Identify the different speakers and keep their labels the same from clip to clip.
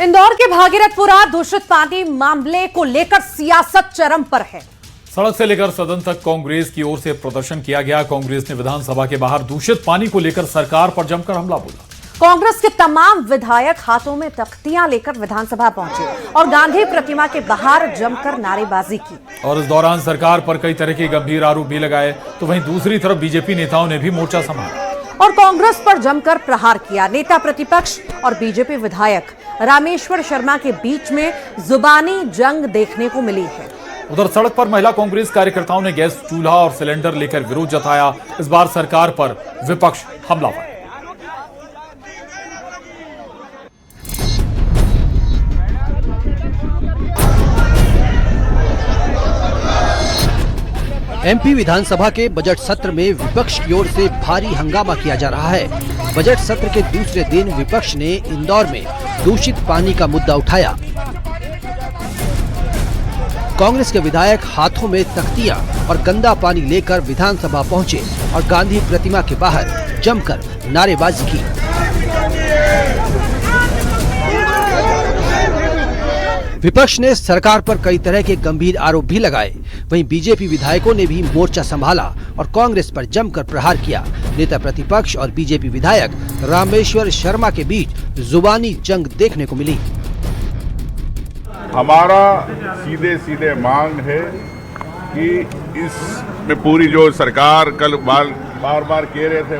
Speaker 1: इंदौर के भागीरथपुरा दूषित पानी मामले को लेकर सियासत चरम पर है।
Speaker 2: सड़क से लेकर सदन तक कांग्रेस की ओर से प्रदर्शन किया गया। कांग्रेस ने विधानसभा के बाहर दूषित पानी को लेकर सरकार पर जमकर हमला बोला।
Speaker 1: कांग्रेस के तमाम विधायक हाथों में तख्तियां लेकर विधानसभा पहुंचे और गांधी प्रतिमा के बाहर जमकर नारेबाजी की।
Speaker 2: और इस दौरान सरकार पर कई तरह के गंभीर आरोप भी लगाए, तो वहीं दूसरी तरफ बीजेपी नेताओं ने भी मोर्चा संभाला
Speaker 1: और कांग्रेस पर जमकर प्रहार किया। नेता प्रतिपक्ष और बीजेपी विधायक रामेश्वर शर्मा के बीच में जुबानी जंग देखने को मिली है।
Speaker 2: उधर सड़क पर महिला कांग्रेस कार्यकर्ताओं ने गैस चूल्हा और सिलेंडर लेकर विरोध जताया। इस बार सरकार पर विपक्ष हमलावर।
Speaker 3: एमपी विधानसभा के बजट सत्र में विपक्ष की ओर से भारी हंगामा किया जा रहा है। बजट सत्र के दूसरे दिन विपक्ष ने इंदौर में दूषित पानी का मुद्दा उठाया। कांग्रेस के विधायक हाथों में तख्तियां और गंदा पानी लेकर विधानसभा पहुंचे और गांधी प्रतिमा के बाहर जमकर नारेबाजी की। विपक्ष ने सरकार पर कई तरह के गंभीर आरोप भी लगाए। वहीं बीजेपी विधायकों ने भी मोर्चा संभाला और कांग्रेस पर जमकर प्रहार किया। नेता प्रतिपक्ष और बीजेपी विधायक रामेश्वर शर्मा के बीच जुबानी जंग देखने को मिली।
Speaker 4: हमारा सीधे सीधे मांग है कि इसमें पूरी जो सरकार कल बार बार कह रहे थे,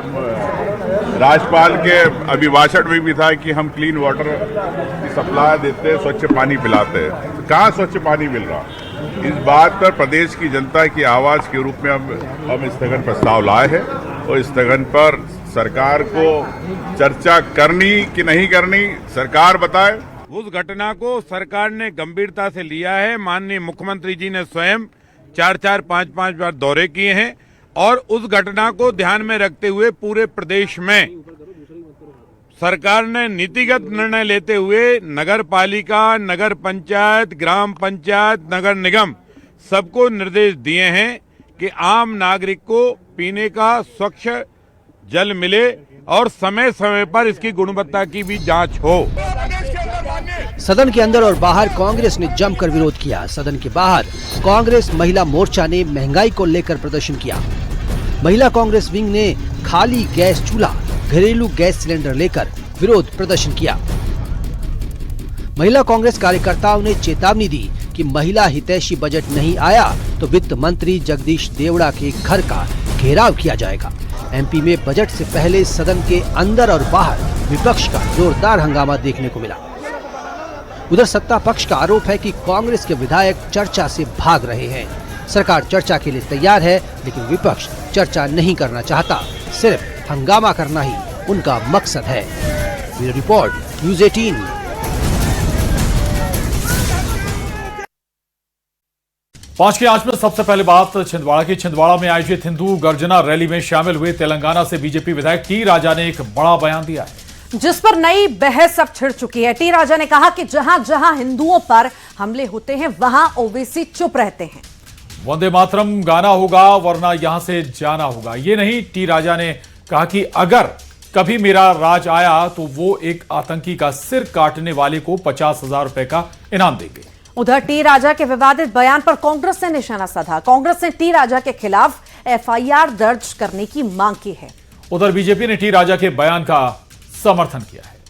Speaker 4: राज्यपाल के अभिभाषण में भी था कि हम क्लीन वाटर की सप्लाई देते हैं, स्वच्छ पानी पिलाते हैं। कहाँ स्वच्छ पानी मिल रहा? इस बात पर प्रदेश की जनता की आवाज के रूप में हम स्थगन प्रस्ताव लाए हैं और स्थगन पर सरकार को चर्चा करनी कि नहीं करनी सरकार बताए।
Speaker 5: उस घटना को सरकार ने गंभीरता से लिया है। माननीय मुख्यमंत्री जी ने स्वयं 4-4, 5-5 बार दौरे किए हैं और उस घटना को ध्यान में रखते हुए पूरे प्रदेश में सरकार ने नीतिगत निर्णय लेते हुए नगर पालिका, नगर पंचायत, ग्राम पंचायत, नगर निगम सबको निर्देश दिए हैं कि आम नागरिक को पीने का स्वच्छ जल मिले और समय समय पर इसकी गुणवत्ता की भी जांच हो।
Speaker 3: सदन के अंदर और बाहर कांग्रेस ने जमकर विरोध किया। सदन के बाहर कांग्रेस महिला मोर्चा ने महंगाई को लेकर प्रदर्शन किया। महिला कांग्रेस विंग ने खाली गैस चूल्हा, घरेलू गैस सिलेंडर लेकर विरोध प्रदर्शन किया। महिला कांग्रेस कार्यकर्ताओं ने चेतावनी दी कि महिला हितैषी बजट नहीं आया तो वित्त मंत्री जगदीश देवड़ा के घर का घेराव किया जाएगा। एमपी में बजट से पहले सदन के अंदर और बाहर विपक्ष का जोरदार हंगामा देखने को मिला। उधर सत्ता पक्ष का आरोप है कि कांग्रेस के विधायक चर्चा से भाग रहे हैं। सरकार चर्चा के लिए तैयार है, लेकिन विपक्ष चर्चा नहीं करना चाहता। सिर्फ हंगामा करना ही उनका मकसद है। Bureau report, news 18।
Speaker 2: पांच की आंच में सबसे पहले बात छिंदवाड़ा की। छिंदवाड़ा में आयोजित हिंदू गर्जना रैली में शामिल हुए तेलंगाना से बीजेपी विधायक टी राजा ने एक बड़ा बयान दिया है,
Speaker 1: जिस पर नई बहस अब छिड़ चुकी है। टी राजा ने कहा कि जहां जहां हिंदुओं पर हमले होते हैं वहां ओवैसी चुप रहते हैं।
Speaker 2: वंदे मातरम गाना होगा वरना यहां से जाना होगा। ये नहीं, टी राजा ने कहा कि अगर कभी मेरा राज आया तो वो एक आतंकी का सिर काटने वाले को 50,000 रुपए का इनाम देंगे।
Speaker 1: उधर टी राजा के विवादित बयान पर कांग्रेस ने निशाना साधा। कांग्रेस ने टी राजा के खिलाफ FIR दर्ज करने की मांग की है।
Speaker 2: उधर बीजेपी ने टी राजा के बयान का समर्थन किया है।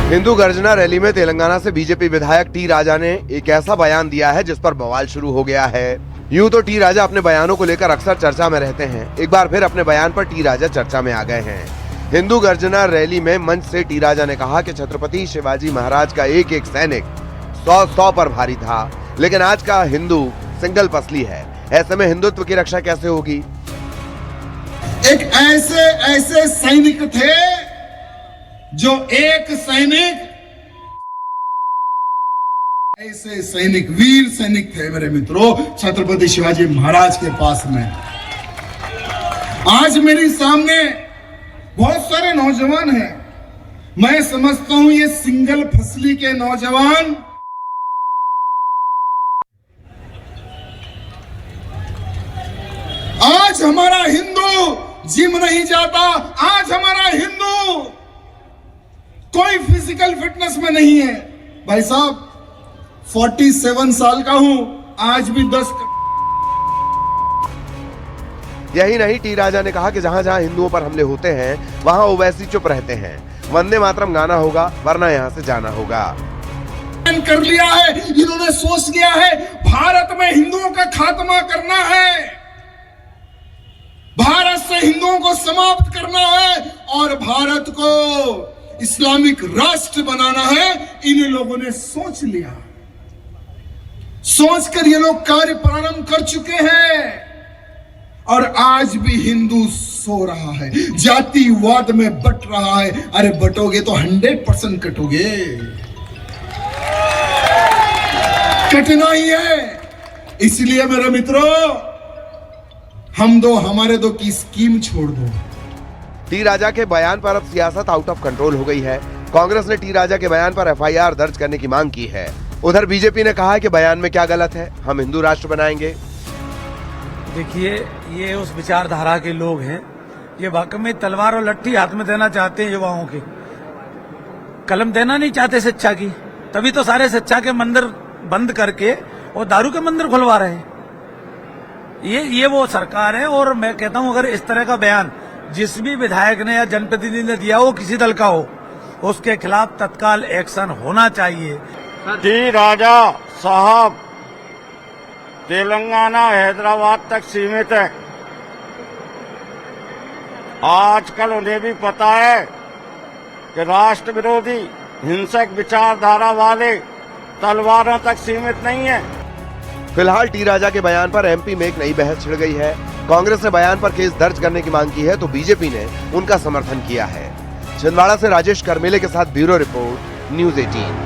Speaker 6: हिंदू गर्जना रैली में तेलंगाना से बीजेपी विधायक टी राजा ने एक ऐसा बयान दिया है जिस पर बवाल शुरू हो गया है। यूं तो टी राजा अपने बयानों को लेकर अक्सर चर्चा में रहते हैं। एक बार फिर अपने बयान पर टी राजा चर्चा में आ गए हैं। हिंदू गर्जना रैली में मंच से टी राजा ने कहा कि छत्रपति शिवाजी महाराज का एक एक सैनिक 100 पर भारी था, लेकिन आज का हिंदू सिंगल पसली है। ऐसे में हिंदुत्व की रक्षा कैसे होगी?
Speaker 7: एक ऐसे सैनिक थे जो एक सैनिक, ऐसे सैनिक, वीर सैनिक थे मेरे मित्रों छत्रपति शिवाजी महाराज के पास में। आज मेरे सामने बहुत सारे नौजवान हैं। मैं समझता हूं ये सिंगल फसली के नौजवान हमारा हिंदू जिम नहीं जाता, आज हमारा हिंदू कोई फिजिकल फिटनेस में नहीं है। भाई साहब 47 साल का हूं, आज भी 10।
Speaker 6: यही नहीं, टी राजा ने कहा कि जहां जहां हिंदुओं पर हमले होते हैं वहां ओवैसी चुप रहते हैं। वंदे मातरम गाना होगा वरना यहां से जाना होगा।
Speaker 7: कर लिया है, इन्होंने सोच लिया है भारत में हिंदुओं का खात्मा करना है, भारत से हिंदुओं को समाप्त करना है और भारत को इस्लामिक राष्ट्र बनाना है। इन लोगों ने सोच लिया, सोचकर ये लोग कार्य प्रारंभ कर चुके हैं और आज भी हिंदू सो रहा है, जातिवाद में बट रहा है। अरे बटोगे तो 100% कटोगे, कटना ही है। इसलिए मेरे मित्रों, हम दो हमारे दो की स्कीम छोड़ दो।
Speaker 6: टी राजा के बयान पर अब सियासत आउट ऑफ कंट्रोल हो गई है। कांग्रेस ने टी राजा के बयान पर FIR दर्ज करने की मांग की है। उधर बीजेपी ने कहा है कि बयान में क्या गलत है, हम हिंदू राष्ट्र बनाएंगे।
Speaker 8: देखिए, ये उस विचारधारा के लोग हैं, ये वाकई में तलवार और लट्ठी हाथ में देना चाहते हैं युवाओं के, कलम देना नहीं चाहते शिक्षा की। तभी तो सारे शिक्षा के मंदिर बंद करके और दारू के मंदिर खुलवा रहे हैं। ये वो सरकार है। और मैं कहता हूं, अगर इस तरह का बयान जिस भी विधायक ने या जनप्रतिनिधि ने दिया हो, किसी दल का हो, उसके खिलाफ तत्काल एक्शन होना चाहिए।
Speaker 9: टी राजा साहब तेलंगाना हैदराबाद तक सीमित है। आजकल उन्हें भी पता है कि राष्ट्र विरोधी हिंसक विचारधारा वाले तलवारों तक सीमित नहीं है।
Speaker 6: फिलहाल टी राजा के बयान पर MP में एक नई बहस छिड़ गई है। कांग्रेस ने बयान पर केस दर्ज करने की मांग की है तो बीजेपी ने उनका समर्थन किया है। छिंदवाड़ा से राजेश करमेले के साथ ब्यूरो रिपोर्ट, न्यूज 18।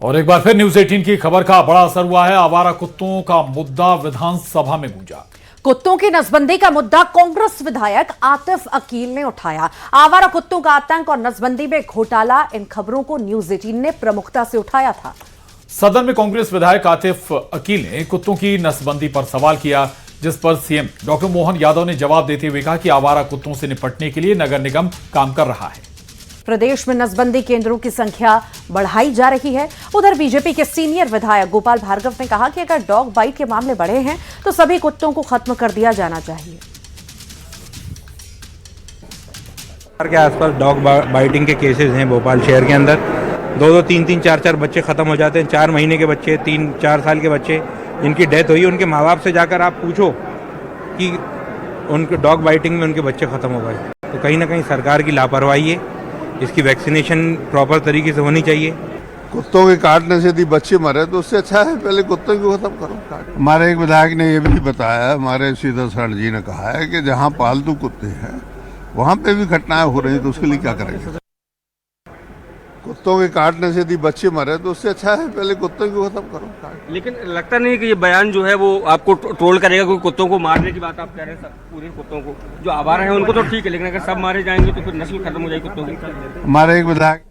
Speaker 2: और एक बार फिर न्यूज 18 की खबर का बड़ा असर हुआ है। आवारा कुत्तों का मुद्दा विधानसभा में गूंजा।
Speaker 1: कुत्तों की नसबंदी का मुद्दा कांग्रेस विधायक आतिफ अकील ने उठाया। आवारा कुत्तों का आतंक और नसबंदी में घोटाला, इन खबरों को न्यूज 18 ने प्रमुखता से उठाया था।
Speaker 2: सदन में कांग्रेस विधायक आतिफ अकील ने कुत्तों की नसबंदी पर सवाल किया, जिस पर सीएम डॉक्टर मोहन यादव ने जवाब देते हुए कहा कि आवारा कुत्तों से निपटने के लिए नगर निगम काम कर रहा है।
Speaker 1: प्रदेश में नसबंदी केंद्रों की संख्या बढ़ाई जा रही है। उधर बीजेपी के सीनियर विधायक गोपाल भार्गव ने कहा कि अगर डॉग बाइट के मामले बढ़े हैं तो सभी कुत्तों को खत्म कर दिया जाना चाहिए।
Speaker 10: के आसपास डॉग बाइटिंग के केसेस हैं भोपाल शहर के अंदर। 2-2, 3-3, 4-4 बच्चे खत्म हो जाते हैं। 4 महीने के बच्चे, 3-4 साल के बच्चे जिनकी डेथ हुई, उनके माँ बाप से जाकर आप पूछो कि उनके डॉग बाइटिंग में उनके बच्चे खत्म हो गए। तो कहीं ना कहीं सरकार की लापरवाही है। इसकी वैक्सीनेशन प्रॉपर तरीके से होनी चाहिए।
Speaker 11: कुत्तों के काटने से यदि बच्चे मरे तो उससे अच्छा है पहले कुत्तों को खत्म करो। हमारे एक विधायक ने ये भी बताया, हमारे श्रीधर शरण जी ने कहा है कि जहाँ पालतू कुत्ते हैं वहाँ पे भी घटनाएं हो रही है, तो उसके लिए क्या करेंगे। कुत्तों के काटने से यदि बच्चे मरे तो उससे अच्छा है पहले कुत्तों को खत्म करो।
Speaker 12: लेकिन लगता नहीं कि ये बयान जो है वो आपको ट्रोल करेगा, क्योंकि कुत्तों को मारने की बात आप कह रहे हैं। पूरे कुत्तों को जो आवारा है उनको तो ठीक है, लेकिन अगर सब मारे जाएंगे तो फिर नस्ल खत्म हो जाएगी कुत्तों की।
Speaker 11: हमारे एक विधायक